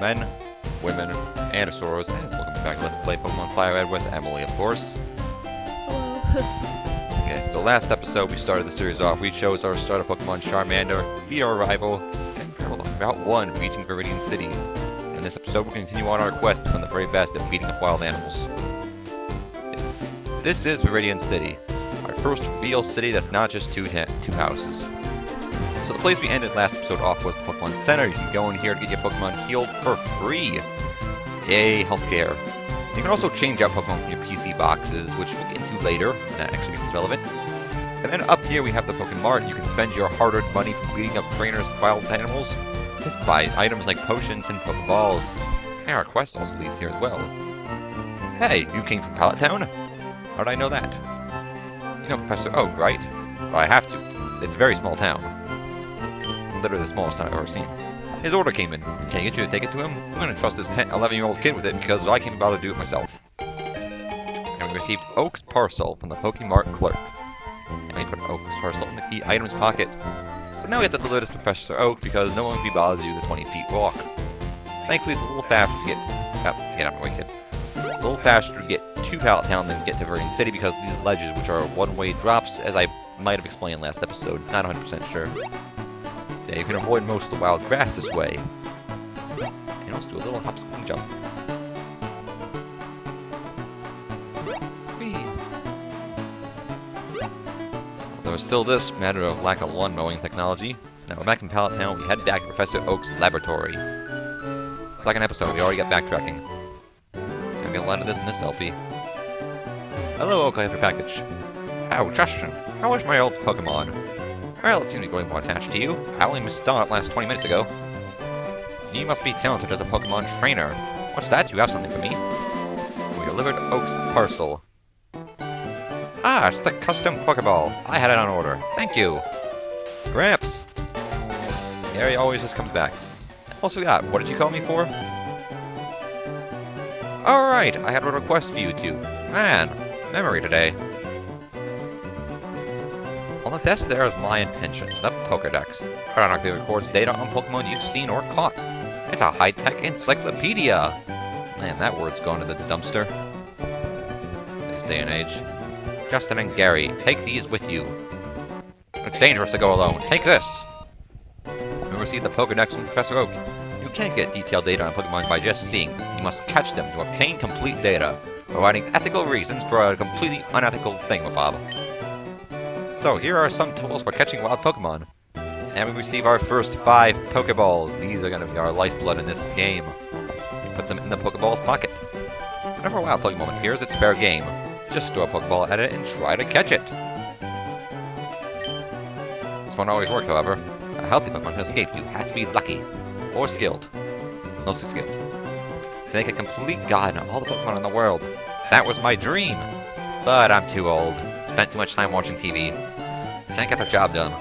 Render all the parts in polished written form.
men, women, and Asoros, and welcome back to Let's Play Pokemon FireRed with Emily, of course. Hello. Okay, so last episode we started the series off. We chose our starter Pokemon Charmander, beat our rival, and traveled on Route 1, reaching Viridian City. In this episode we'll continue on our quest to become the very best at beating up wild animals. This is Viridian City, our first real city that's not just two houses. So the place we ended last episode off was the Pokemon Center. You can go in here to get your Pokemon healed for free. Yay, healthcare. You can also change out Pokemon from your PC boxes, which we'll get into later. That actually becomes relevant. And then up here we have the Pokemon Mart. You can spend your hard-earned money from beating up trainers to wild animals. Just buy items like potions and Pokeballs. And our quest also leads here as well. Hey, you came from Pallet Town? How did I know that? You know Professor Oak, right? Well, I have to. It's a very small town. It's literally the smallest town I've ever seen. His order came in. Can I get you to take it to him? I'm going to trust this 11-year-old kid with it because I can't bother to do it myself. And we received Oak's parcel from the Pokemart clerk. And we put Oak's parcel in the key items pocket. So now we have to deliver this to Professor Oak because no one can be bothered to do the 20-feet walk. Thankfully, it's a little faster to get out of my way, kid. A little faster to get to Pallet Town than get to Viridian City because of these ledges, which are one-way drops, as I might have explained last episode. Not 100% sure. So yeah, you can avoid most of the wild grass this way. And also do a little hop, skip, and jump. Whee! There was still this matter of lack of lawn mowing technology. So now we're back in Pallet Town. We head back to Professor Oak's laboratory. Second episode, we already got backtracking. Gonna get a lot of this in this LP. Hello, Oak, I have your package. Oh, Justin, how is my old Pokemon? Well, it seems to be going more attached to you. I only missed on it last 20 minutes ago. You must be talented as a Pokemon trainer. What's that? You have something for me? We delivered Oak's parcel. Ah, it's the custom Pokeball. I had it on order. Thank you. Gramps! There he always just comes back. Also got, what did you call me for? Alright, I had a request for you two. Man, memory today. On the desk there is my intention, the Pokédex. Chronically records data on Pokemon you've seen or caught. It's a high-tech encyclopedia! Man, that word's gone to the dumpster. This day and age. Justin and Gary, take these with you. It's dangerous to go alone. Take this! We received the Pokédex from Professor Oak. You can't get detailed data on Pokemon by just seeing them. You must catch them to obtain complete data, providing ethical reasons for a completely unethical thingamabob. So here are some tools for catching wild Pokemon. And we receive our first 5 Pokeballs. These are going to be our lifeblood in this game. We put them in the Pokeball's pocket. Whenever a wild Pokemon appears, it's fair game. Just throw a Pokeball at it and try to catch it. This won't always work, however. A healthy Pokemon can escape. You have to be lucky. Or skilled. Mostly skilled. To make a complete god of all the Pokemon in the world. That was my dream. But I'm too old. Spent too much time watching TV. Can't get the job done.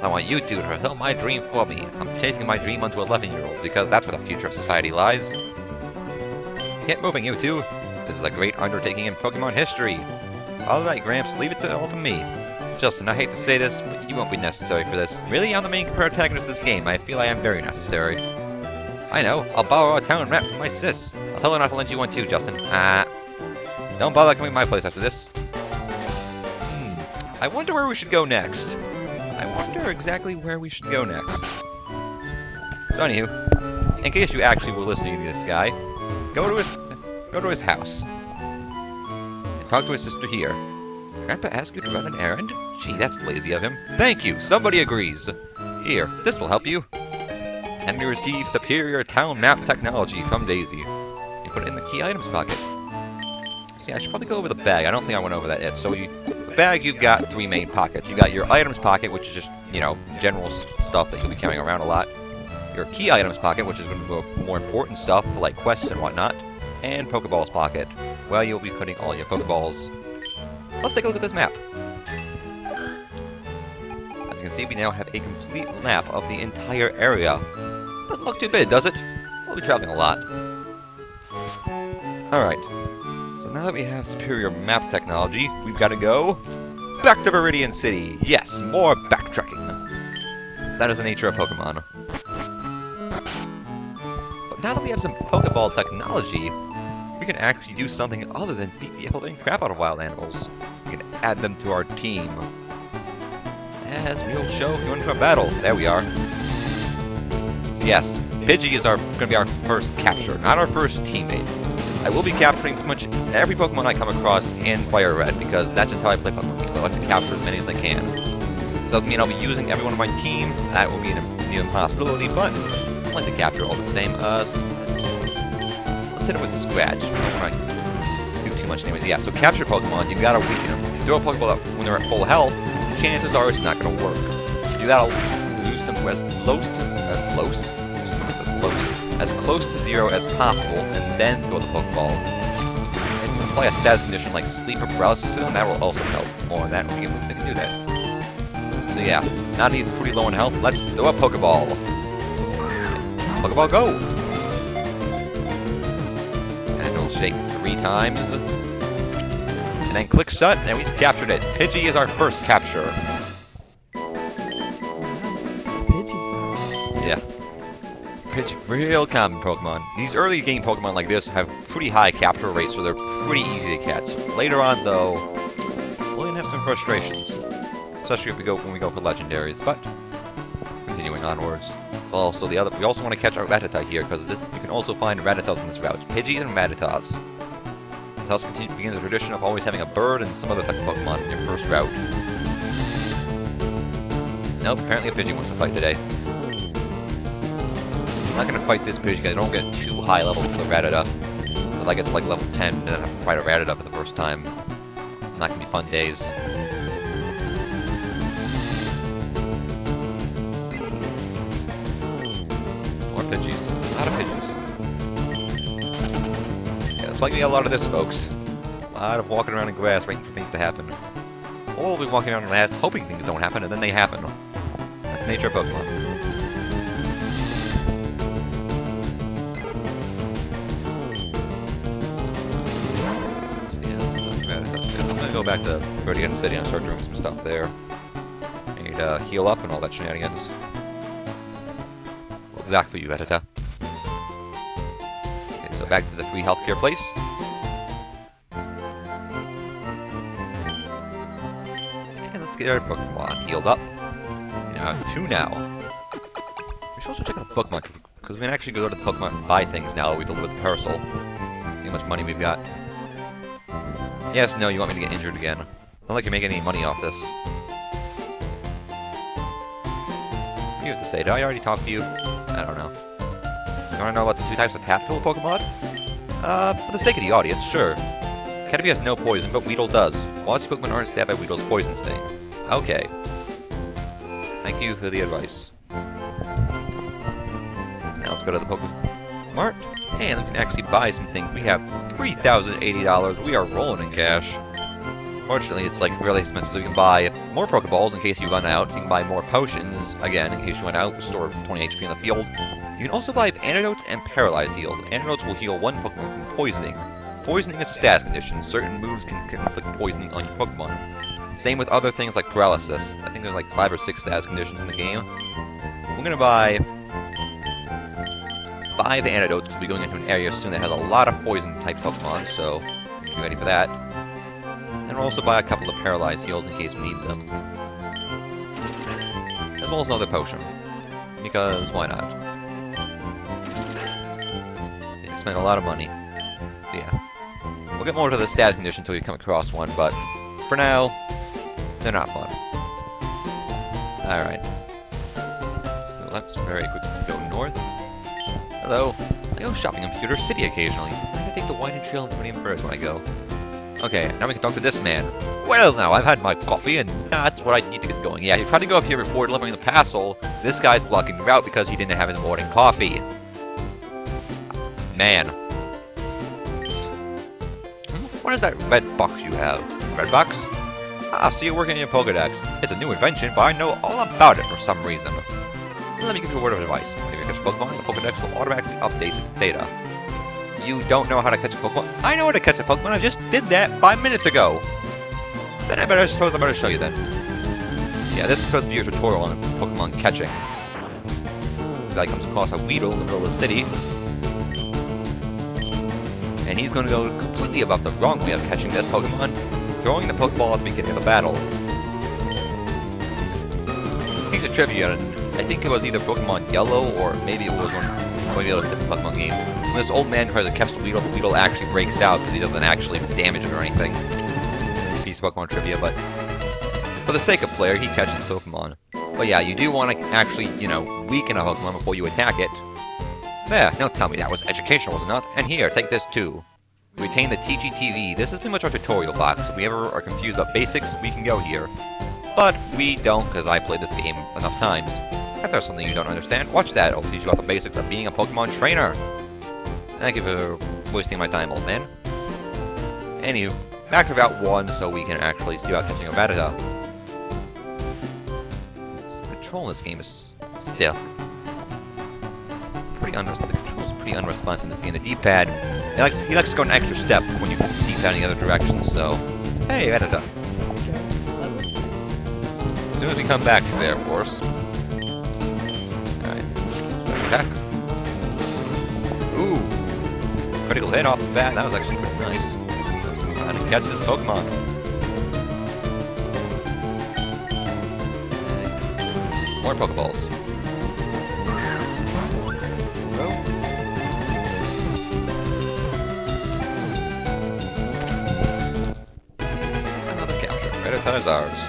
I want you two to fulfill my dream for me. I'm taking my dream onto 11-year-old because that's where the future of society lies. Get moving, you two. This is a great undertaking in Pokemon history. Alright, Gramps, leave it all to me. Justin, I hate to say this, but you won't be necessary for this. Really, I'm the main protagonist of this game. I feel I am very necessary. I know. I'll borrow a town map from my sis. I'll tell her not to lend you one too, Justin. Don't bother coming to my place after this. I wonder where we should go next. I wonder exactly where we should go next. So anywho, in case you actually were listening to this guy, go to his house. And talk to his sister here. Grandpa asked you to run an errand? Gee, that's lazy of him. Thank you, somebody agrees. Here, this will help you. And we receive superior town map technology from Daisy. You put it in the key items pocket. See, I should probably go over the bag. I don't think I went over that yet. So the bag, you've got 3 main pockets. You've got your items pocket, which is just, you know, general stuff that you'll be carrying around a lot. Your key items pocket, which is going to be more important stuff, like quests and whatnot. And Pokeballs pocket, where you'll be putting all your Pokeballs. Let's take a look at this map. As you can see, we now have a complete map of the entire area. Doesn't look too big, does it? We'll be traveling a lot. Alright. So now that we have superior map technology, we've got to go back to Viridian City. Yes, more backtracking. So that is the nature of Pokemon. But now that we have some Pokeball technology, we can actually do something other than beat the living crap out of wild animals. We can add them to our team. As we will show if you want to a battle. There we are. So yes, Pidgey is going to be our first capture, not our first teammate. I will be capturing pretty much every Pokemon I come across in FireRed, because that's just how I play Pokemon games. I like to capture as many as I can. Doesn't mean I'll be using everyone on my team. That will be an impossibility, but I like to capture all the same. Let's hit it with Scratch. I don't want to do too much anyways. Yeah, so capture Pokemon, you gotta weaken them. If you throw a Pokeball up when they're at full health, chances are it's not gonna work. You gotta lose them as close to zero as possible, and then throw the Pokeball. And you apply a status condition like sleep or paralysis to them, that will also help more than that when you get moves that can do that. So yeah, now that he's pretty low in health, let's throw a Pokeball. Pokeball, go! And it'll shake 3 times. And then click shut, and we've captured it. Pidgey is our first capture. Pidgey. Yeah. Pidgey, real common Pokemon. These early game Pokemon like this have pretty high capture rates, so they're pretty easy to catch. Later on, though, we're gonna have some frustrations. Especially if when we go for legendaries, but continuing onwards. Also, we also want to catch our Rattata here, because you can also find Rattatas on this route. Pidgeys and Rattatas. This also begins a tradition of always having a bird and some other type of Pokemon in your first route. Nope, apparently a Pidgey wants to fight today. I'm not going to fight this Pidgey because I don't get too high level with the Rattata. If I get to like level 10 and then I have to fight a Rattata for the first time. Not going to be fun days. Pidgeys. A lot of Pidgeys. Yeah, it's likely a lot of this, folks. A lot of walking around in grass waiting for things to happen. Or we'll be walking around in grass hoping things don't happen, and then they happen. That's the nature of Pokemon. I'm gonna go back to Guardian City and start doing some stuff there. I need to heal up and all that shenanigans. Back for you, Rattata. Okay, so back to the free healthcare place. And let's get our Pokemon healed up. We have 2 now. We should also check out the Pokemon, because we can actually go to the Pokemon and buy things now that we deliver the parcel. See how much money we've got. Yes, no, you want me to get injured again. Not like you're making any money off this. What do you have to say? Did I already talk to you? I don't know. You want to know about the 2 types of Tadpole Pokemon? For the sake of the audience, sure. Caterpie has no poison, but Weedle does. Lots of Pokemon aren't stabbed by Weedle's poison sting. Okay. Thank you for the advice. Now let's go to the Pokemon Mart, and we can actually buy some things. We have $3,080. We are rolling in cash. Fortunately, it's like really expensive, so you can buy more Pokeballs in case you run out. You can buy more potions, again, in case you run out. Restore 20 HP in the field. You can also buy antidotes and paralyze heals. Antidotes will heal 1 Pokemon from poisoning. Poisoning is a status condition. Certain moves can inflict poisoning on your Pokemon. Same with other things like paralysis. I think there's like 5 or 6 status conditions in the game. We're gonna buy 5 antidotes because we're going into an area soon that has a lot of poison type Pokemon, so be ready for that. And we'll also buy a couple of paralyzed heals in case we need them. As well as another potion. Because why not? Yeah, spend a lot of money. So yeah. We'll get more to the status condition until we come across one, but for now, they're not fun. Alright. So let's very quickly go north. Hello. I go shopping in Computer City occasionally. I take the winding trail and Palladium Birds when I go. Okay, now we can talk to this man. Well now, I've had my coffee and that's what I need to get going. Yeah, he tried to go up here before delivering the parcel. This guy's blocking the route because he didn't have his morning coffee. Man. What is that red box you have? Red box? Ah, so you're working in your Pokedex. It's a new invention, but I know all about it for some reason. Let me give you a word of advice. When you catch a Pokemon, the Pokedex will automatically update its data. You don't know how to catch a Pokemon? I know how to catch a Pokemon, I just did that 5 minutes ago! Then I suppose I better show you then. Yeah, this is supposed to be your tutorial on Pokemon catching. This guy comes across a Weedle in the middle of the city. And he's going to go completely about the wrong way of catching this Pokemon, throwing the Pokeball at the beginning of the battle. Piece of trivia, I think it was either Pokemon Yellow or maybe it was maybe it was a different Pokemon game. When this old man tries to catch the Weedle actually breaks out because he doesn't actually damage it or anything. Piece of Pokemon trivia, but for the sake of player, he catches the Pokemon. But yeah, you do want to actually, you know, weaken a Pokemon before you attack it. There, now tell me that was educational, was it not? And here, take this too. Retain the TGTV. This is pretty much our tutorial box. If we ever are confused about basics, we can go here. But we don't, because I played this game enough times. If there's something you don't understand, watch that. I'll teach you about the basics of being a Pokemon trainer. Thank you for wasting my time, old man. Anywho, back to Route 1 so we can actually see about catching a Rattata. The control in this game is stiff. The control is pretty unresponsive in this game. The D-pad, he likes to go an extra step when you put the D-pad in the other direction, so... Hey, Rattata. As soon as we come back, he's there, of course. Alright. Attack. Ooh! Critical hit off the bat. That was actually pretty nice. Let's go ahead and catch this Pokemon. More Pokeballs. Another capture. Rattata is ours.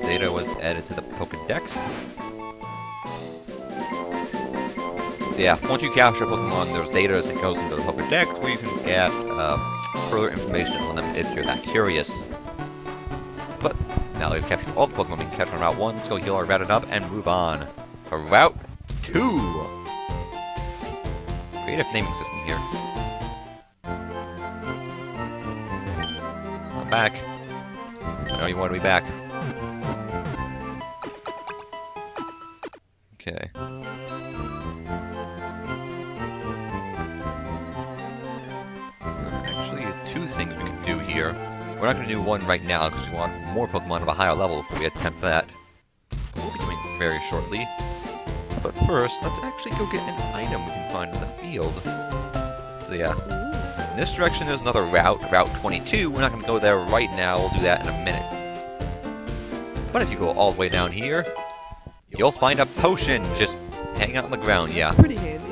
Data was added to the Pokédex. So yeah, once you capture a Pokemon, there's data that goes into the Pokédex where you can get further information on them if you're that curious. But now that we've captured all the Pokemon we can catch on Route 1, let's go heal our Rattata up and move on to Route 2! Creative naming system here. I'm back. I know you want to be back. Okay. Actually, two things we can do here. We're not going to do one right now because we want more Pokemon of a higher level before we attempt that. But we'll be doing it very shortly. But first, let's actually go get an item we can find in the field. So yeah, in this direction there's another route, Route 22. We're not going to go there right now. We'll do that in a minute. But if you go all the way down here, you'll find a potion just hanging out on the ground, yeah. It's pretty handy.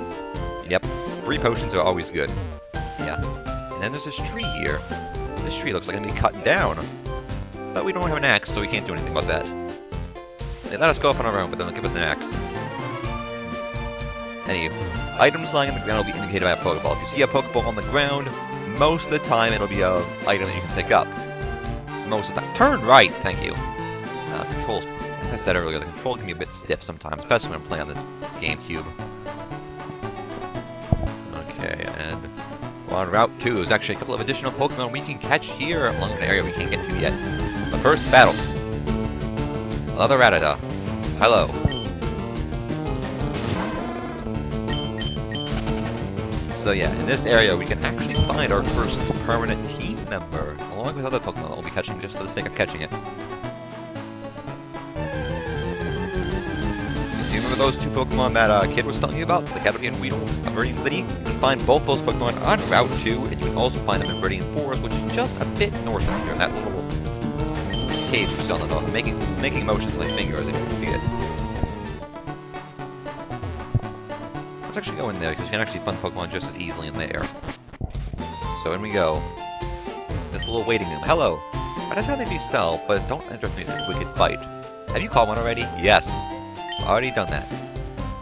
Yep, free potions are always good. Yeah. And then there's this tree here. This tree looks like it's gonna be cut down. But we don't have an axe, so we can't do anything about that. They let us go up on our own, but then they'll give us an axe. Anyway, items lying on the ground will be indicated by a Pokeball. If you see a Pokeball on the ground, most of the time it'll be an item that you can pick up. Most of the time. Turn right, thank you. Controls. Like I said earlier, the control can be a bit stiff sometimes, especially when I'm playing on this GameCube. Okay, and on Route 2, there's actually a couple of additional Pokemon we can catch here along an area we can't get to yet. But first, battles. Another Rattata. Hello. So yeah, in this area we can actually find our first permanent team member, along with other Pokemon that we'll be catching just for the sake of catching it. Do you remember those two Pokemon that kid was telling you about? The Caterpie and Weedle of Viridian City? You can find both those Pokemon on Route 2, and you can also find them in Viridian Forest, which is just a bit north of here, in that little cave you saw on the north. I'm making motions with my finger as if you can see it. Let's actually go in there, because you can actually find Pokemon just as easily in there. So in we go. This little waiting room. Hello! Rattata may be stealth, but don't enter me with a wicked fight. Have you caught one already? Yes. Already done that.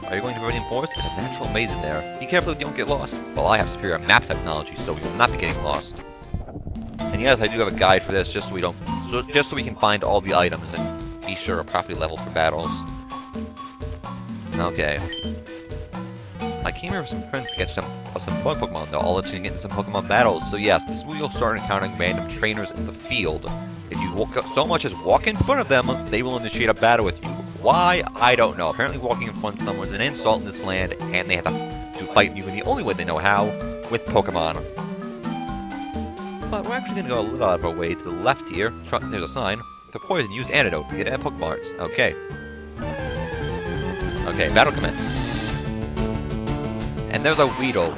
Are you going to Viridian Forest? There's a natural maze in there. Be careful that you don't get lost. Well, I have superior map technology, so we will not be getting lost. And yes, I do have a guide for this, just so we can find all the items and be sure we're properly leveled for battles. Okay. I came here with some friends to get some bug Pokemon, though. I'll let you get into some Pokemon battles. So yes, this is where you'll start encountering random trainers in the field. If you so much as walk in front of them, they will initiate a battle with you. Why? I don't know. Apparently walking in front of someone is an insult in this land, and they have to fight you in the only way they know how, with Pokemon. But we're actually going to go a little out of our way to the left here. There's a sign. To poison, use antidote to get at Pokeballs. Okay. Okay, battle commence. And there's a Weedle.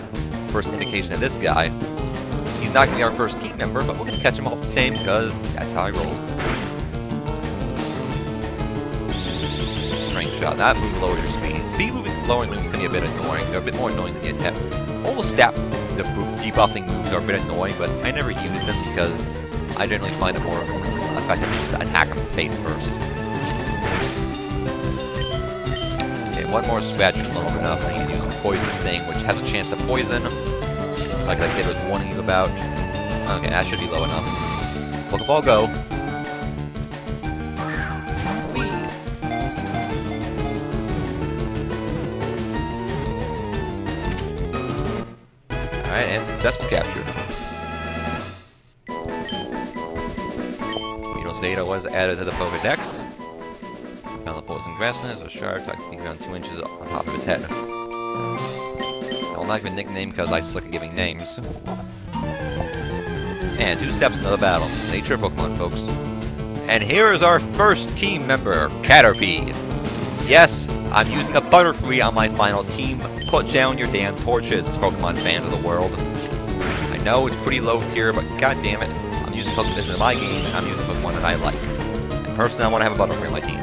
First indication of this guy. He's not going to be our first team member, but we're going to catch him all the same because that's how I roll. Strength shot. That move lowers your speed. Speed lowering moves can be a bit annoying. They're a bit more annoying than the attack. All the stat debuffing moves are a bit annoying, but I never use them because I generally find it more effective to attack him face first. Okay, one more scratch is low enough. I need to use a Poisonous Thing, which has a chance to poison. Like that kid was warning you about. Okay, that should be low enough. Pokeball go. Alright, and successful capture. Beetle's data was added to the Pokedex. Found the poison grasslands, a shark tucks around 2 inches on top of his head. I will not give a nickname because I suck at giving names. And 2 steps into the battle. Nature Pokemon, folks. And here is our first team member, Caterpie. Yes, I'm using a Butterfree on my final team. Put down your damn torches, Pokemon fans of the world. I know it's pretty low tier, but god damn it, I'm using Pokemon this in my game, and I'm using Pokemon that I like. And personally, I want to have a Butterfree on my team.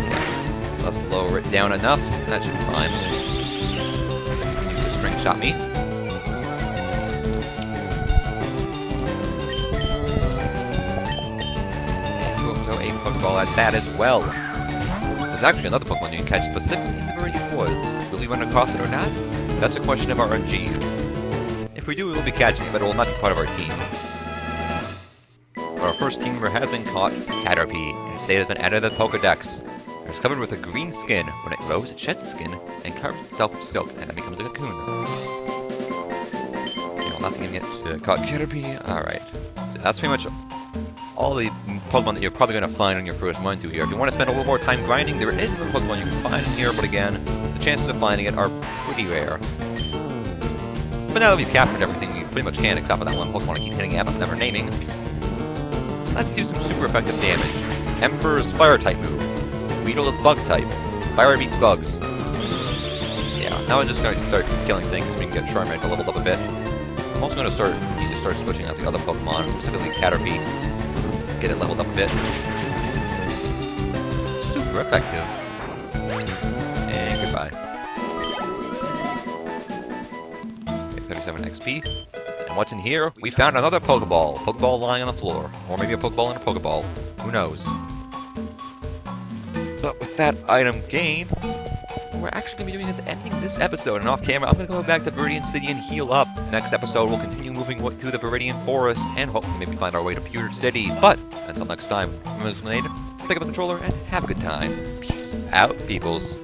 Okay, let's lower it down enough. That should be fine. Just String Shot me. And we'll throw a Pokeball at that as well. There's actually another Pokemon you can catch specifically in the Viridian Woods. Will we run across it or not? That's a question of RNG. If we do, we will be catching it, but it will not be part of our team. But our first team member has been caught, Caterpie, and its data has been added to the Pokedex. It's covered with a green skin. When it grows, it sheds the skin and covers itself with silk, and it becomes a cocoon. Okay, well, nothing yet to caught Caterpie. Alright. So that's pretty much all the Pokemon that you're probably going to find on your first run through here. If you want to spend a little more time grinding, there is another Pokemon you can find in here, but again, the chances of finding it are pretty rare. But now that we've captured everything we pretty much can, except for that one Pokemon I keep hitting at but never naming, let's do some super effective damage. Emperor's Fire-type move. Weedle is Bug-type. Fire beats bugs. Yeah, now I'm just going to start killing things so we can get Charmander leveled up a bit. I'm also going to need to start switching out the other Pokemon, specifically Caterpie. Get it leveled up a bit. Super effective. And goodbye. Okay, 37 XP. And what's in here? We found another Pokeball. Pokeball lying on the floor. Or maybe a Pokeball in a Pokeball. Who knows? But with that item gained, we're actually going to be doing this ending this episode. And off camera, I'm going to go back to Viridian City and heal up. Next episode, we'll continue moving through the Viridian Forest and hopefully maybe find our way to Pewter City. But until next time, remember this, pick up a controller and have a good time. Peace out, peoples.